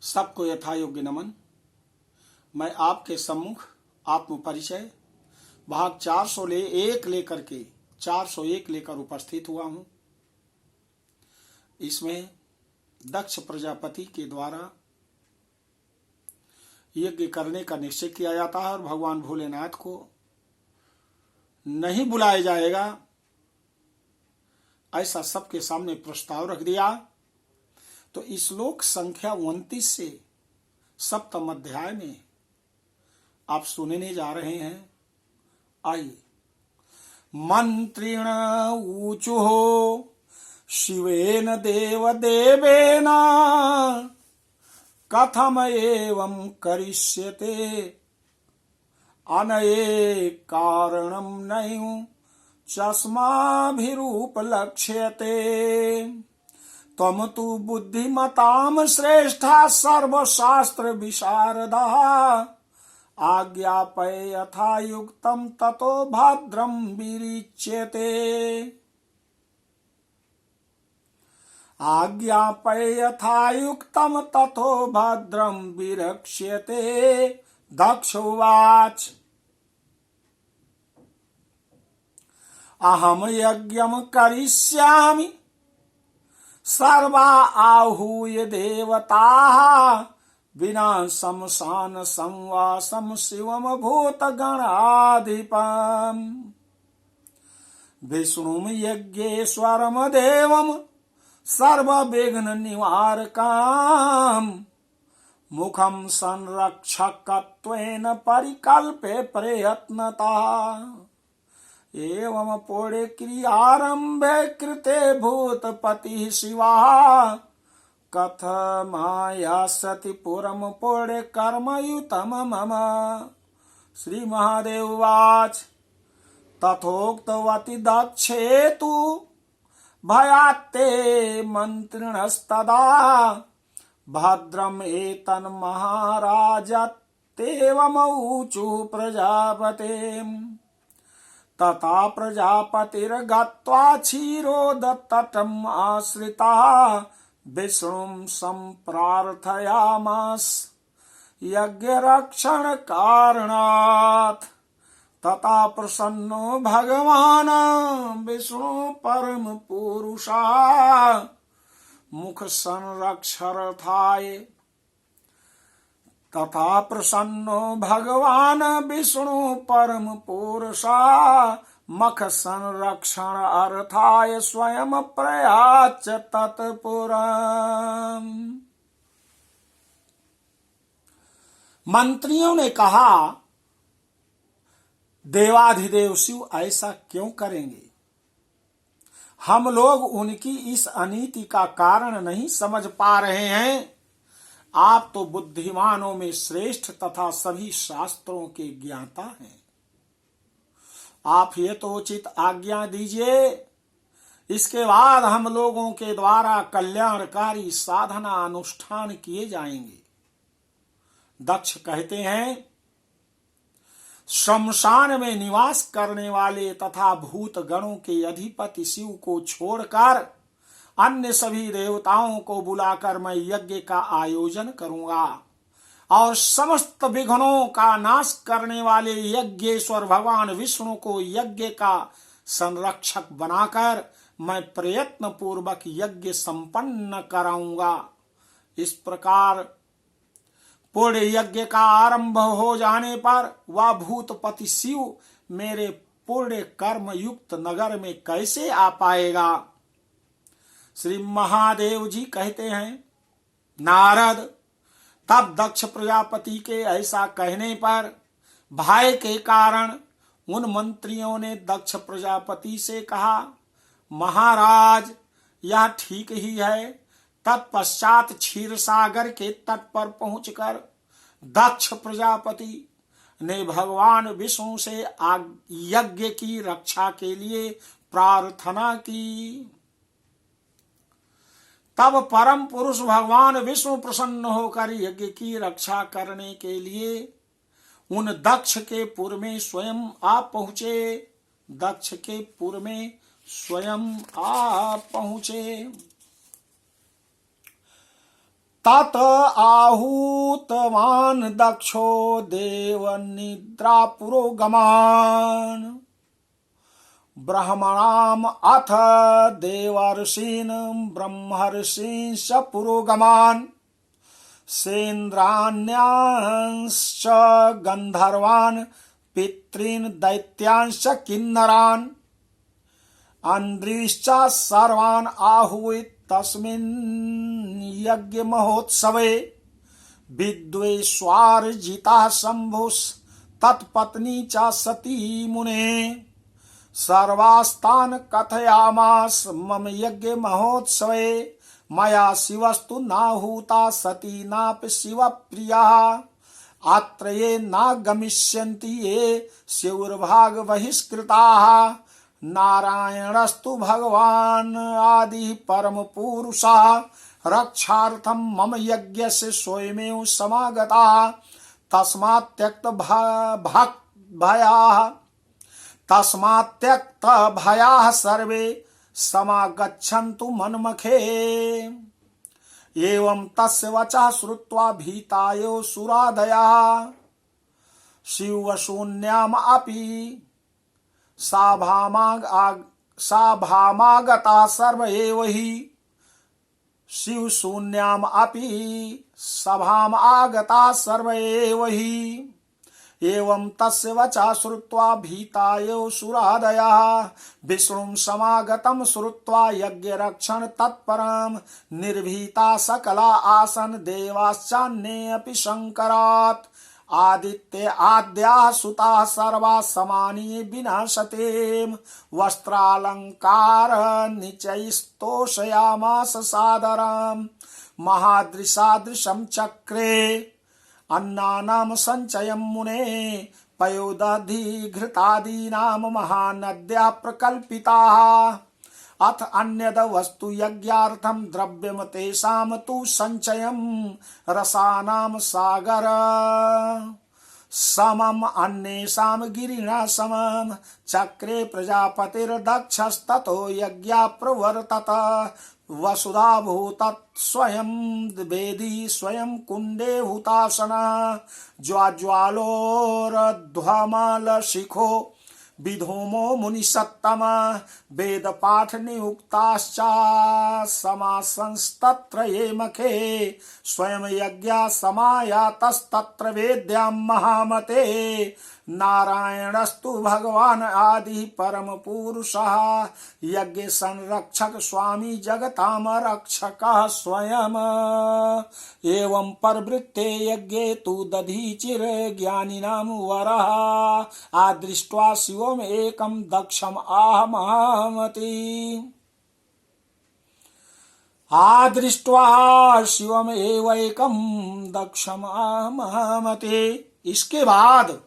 सबको यथायोग्य नमन। मैं आपके सम्मुख आत्म परिचय भाग 401 लेकर उपस्थित हुआ हूं। इसमें दक्ष प्रजापति के द्वारा यज्ञ करने का निश्चय किया जाता है और भगवान भोलेनाथ को नहीं बुलाया जाएगा, ऐसा सबके सामने प्रस्ताव रख दिया। तो इस श्लोक संख्या 29 से सप्तम अध्याय में आप सुनने जा रहे हैं। आइए। मंत्रिण ऊचुः शिवेन देवदेवेन कथम एवं करिष्यते अनये कारणं नैव चस्माभिरूपलक्ष्यते त्वं तु बुद्धिमतां श्रेष्ठा सर्वशास्त्र विशारदा आज्ञापय यथा युक्तं ततो भद्रं विरिच्यते। आज्ञापय यथा युक्तं ततो भद्रं विरक्ष्यते। दक्षोवाच अहम यज्ञं करिष्यामि सर्वा आहूय देवताः विना शमशान संवासं शिवम भूतगणाधिपम् विष्णुं यज्ञेश्वरं देवं सर्वविघ्न निवारकम् मुखं संरक्षकत्वेन परिकल्पे प्रयत्नता एवं पुण्य क्रियारंभे कृते भूतपतिः शिवः कथमायास्यति पुरं पुण्य कर्मयुतं मम। श्री महादेव उवाच तथोक्तवति दक्षेतु भयात्ते मंत्रिणस्तदा भद्रम् एतन्महाराजत्येवमूचुः प्रजापतिम्। तथा प्रजापतिर्गत्वा क्षीरोदतटम् आश्रिता विष्णुं सम्प्रार्थयामास यज्ञरक्षणकारणात्। तथा प्रसन्नो भगवान् विष्णु परम पुरुषः मुख संरक्षणार्थाय। तथा प्रसन्नो भगवान् विष्णु परम पुरुषः मुख संरक्षणार्थाय स्वयं प्रयाच तत्पुरम्। मंत्रियों ने कहा, देवाधिदेव शिव ऐसा क्यों करेंगे? हम लोग उनकी इस अनीति का कारण नहीं समझ पा रहे हैं। आप तो बुद्धिमानों में श्रेष्ठ तथा सभी शास्त्रों के ज्ञाता हैं। आप ये तो उचित आज्ञा दीजिए, इसके बाद हम लोगों के द्वारा कल्याणकारी साधना अनुष्ठान किए जाएंगे। दक्ष कहते हैं, शमशान में निवास करने वाले तथा भूत गणों के अधिपति शिव को छोड़कर अन्य सभी देवताओं को बुलाकर मैं यज्ञ का आयोजन करूंगा और समस्त विघ्नों का नाश करने वाले यज्ञेश्वर भगवान विष्णु को यज्ञ का संरक्षक बनाकर मैं प्रयत्न पूर्वक यज्ञ संपन्न कराऊंगा। इस प्रकार पुण्य यज्ञ का आरंभ हो जाने पर वह भूतपति शिव मेरे पुण्य कर्म युक्त नगर में कैसे आ पाएगा? श्री महादेव जी कहते हैं, नारद, तब दक्ष प्रजापति के ऐसा कहने पर भय के कारण उन मंत्रियों ने दक्ष प्रजापति से कहा, महाराज, यह ठीक ही है। तत्पश्चात क्षीर सागर के तट पर पहुंचकर दक्ष प्रजापति ने भगवान विष्णु से यज्ञ की रक्षा के लिए प्रार्थना की। तब परम पुरुष भगवान विष्णु प्रसन्न होकर यज्ञ की रक्षा करने के लिए उन दक्ष के पुर में स्वयं आ पहुंचे। दक्ष के पुर में स्वयं आ पहुंचे। तत आहूतवान् दक्षो देवनिद्रा पुरोगमान् ब्रह्मणाम् अथ देवर्षीन् ब्रह्मर्षींश्च पुरोगमान् सेन्द्राण्यांश्च गन्धर्वान् पितॄन् दैत्यांश्च किन्नरान् अन्ध्रीश्च सर्वान् आहूय तस्मिन् यज्ञ महोत्सवे विद्वेश्वार्जिताः शम्भुस्तत्पत्नी च सती मुने सर्वास्तान् कथयामास मम यज्ञ महोत्सवे मया शिवस्तु नाहूता सती नापि शिवप्रिया अत्र ये नागमिष्यन्ति ये स्युर्भाग बहिष्कृताः नारायणस्तु भगवान् आदि परम पुरुषः रक्षार्थं मम यज्ञस्य स्वयमेव समागता तस्मात् त्यक्त भयाः सर्वे समागच्छन्तु मन्मखे एवं तस्य वचः श्रुत्वा भीतायो सुरादयः शिवशून्याम् अपि साभामागता सर्व एव हि शिवशून्याम् अपि सभाम् आगता सर्व एव हि एवं तस्य वचः श्रुत्वा भीतायो सुरादयः विष्णुं समागतं श्रुत्वा यज्ञरक्षण तत्परं निर्भीता सकला आसन् देवाश्चान्ये अपि शङ्करात् आदित्य आद्याः सुताः सर्वा समानी विनाशतेम वस्त्रालंकार निचैस्तोषयामास सादरम् महादृशादृशं चक्रे अन्नानां संचयं मुने पयोदधि घृतादीनां महानद्या प्रकल्पिताः अथ अन्यद वस्तु यज्ञार्थं द्रव्यम तेषां तु संचयं रसानां सागर समम अन्येषां गिरिणा समम चक्रे प्रजापतिर्दक्षस्ततो यज्ञा प्रवर्तत वसुधा भूतत् स्वयं वेदी स्वयं कुंडे हुतासना ज्वाज्वालोरध्वमलशिखो विधूमो मुनिसत्तम वेद पाठ नियुक्ताश्च समासंस्तत्र ये मखे स्वयं यज्ञा समायातस्तत्र वेद्यां महामते नारायणस्तु भगवान आदि परम पुरुषः यज्ञ संरक्षक स्वामी जगताम रक्षकः स्वयं एवं परवृत्ते यज्ञे तु दधीचिर ज्ञानिनां वरः आदृष्ट्वा शिवम् एकं दक्षम् आहमहमति आदृष्ट्वा शिवमेवैकं दक्षम् आहमहमति। इसके बाद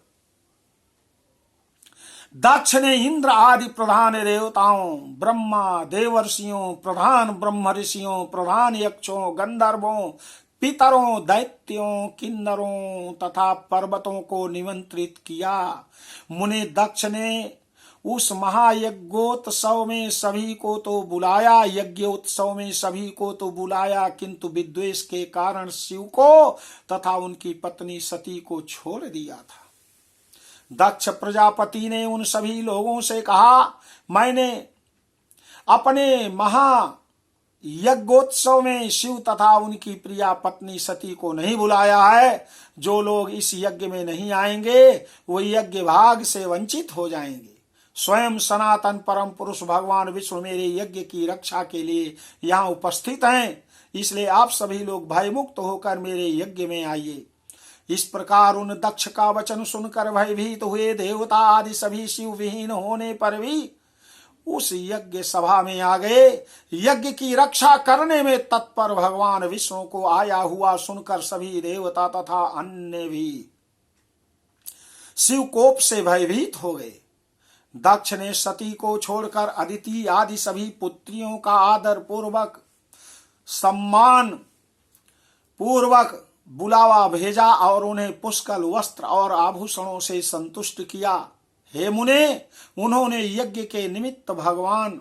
दक्ष ने इंद्र आदि प्रधान देवताओं ब्रह्मा देवर्षियों प्रधान ब्रह्म ऋषियों प्रधान यक्षों गंधर्वों पितरों दैत्यों किन्नरों तथा पर्वतों को निमंत्रित किया। मुनि दक्ष ने उस महायज्ञोत्सव में सभी को तो बुलाया यज्ञोत्सव में सभी को तो बुलाया किंतु विद्वेष के कारण शिव को तथा उनकी पत्नी सती को छोड़ दिया था। दक्ष प्रजापति ने उन सभी लोगों से कहा, मैंने अपने महा यज्ञोत्सव में शिव तथा उनकी प्रिया पत्नी सती को नहीं बुलाया है। जो लोग इस यज्ञ में नहीं आएंगे वो यज्ञ भाग से वंचित हो जाएंगे। स्वयं सनातन परम पुरुष भगवान विष्णु मेरे यज्ञ की रक्षा के लिए यहाँ उपस्थित हैं, इसलिए आप सभी लोग भयमुक्त होकर मेरे यज्ञ में आइए। इस प्रकार उन दक्ष का वचन सुनकर भयभीत हुए देवता आदि सभी शिव विहीन होने पर भी उस यज्ञ सभा में आ गए। यज्ञ की रक्षा करने में तत्पर भगवान विष्णु को आया हुआ सुनकर सभी देवता तथा अन्य भी शिव कोप से भयभीत हो गए। दक्ष ने सती को छोड़कर अदिति आदि सभी पुत्रियों का आदर पूर्वक सम्मान पूर्वक बुलावा भेजा और उन्हें पुष्कल वस्त्र और आभूषणों से संतुष्ट किया। हे मुने, उन्होंने यज्ञ के निमित्त भगवान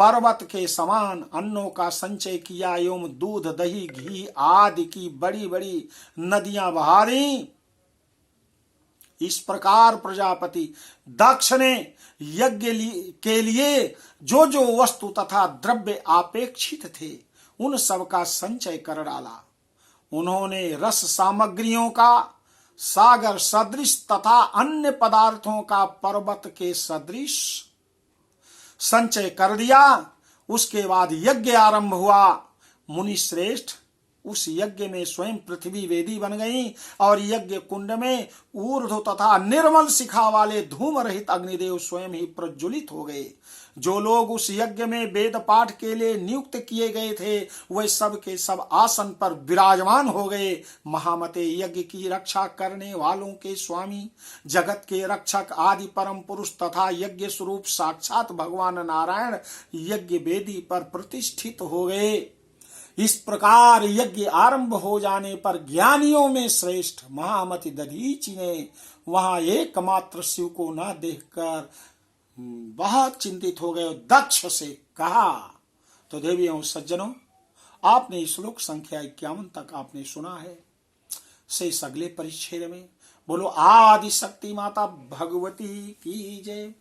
पर्वत के समान अन्नों का संचय किया एवं दूध दही घी आदि की बड़ी बड़ी नदियां बहारी। इस प्रकार प्रजापति दक्ष ने यज्ञ के लिए जो जो वस्तु तथा द्रव्य अपेक्षित थे उन सब का संचय कर डाला। उन्होंने रस सामग्रियों का सागर सदृश तथा अन्य पदार्थों का पर्वत के सदृश संचय कर दिया। उसके बाद यज्ञ आरंभ हुआ। मुनि श्रेष्ठ उस यज्ञ में स्वयं पृथ्वी वेदी बन गई और यज्ञ कुंड में ऊर्ध्व तथा निर्मल शिखा वाले धूम रहित अग्निदेव स्वयं ही प्रज्वलित हो गए। जो लोग उस यज्ञ में वेद पाठ के लिए नियुक्त किए गए थे वे सब के सब आसन पर विराजमान हो गए। महामते यज्ञ की रक्षा करने वालों के स्वामी जगत के रक्षक आदि परम पुरुष तथा यज्ञ स्वरूप साक्षात भगवान नारायण यज्ञ वेदी पर प्रतिष्ठित हो गए। इस प्रकार यज्ञ आरंभ हो जाने पर ज्ञानियों में श्रेष्ठ महामति दधीचि ने वहां एकमात्र शिव को न देखकर बहुत चिंतित हो गए। दक्ष से कहा। तो देवियों सज्जनों, आपने श्लोक संख्या 51 तक आपने सुना है। शेष अगले परिच्छेद में बोलो आदि शक्ति माता भगवती की जय।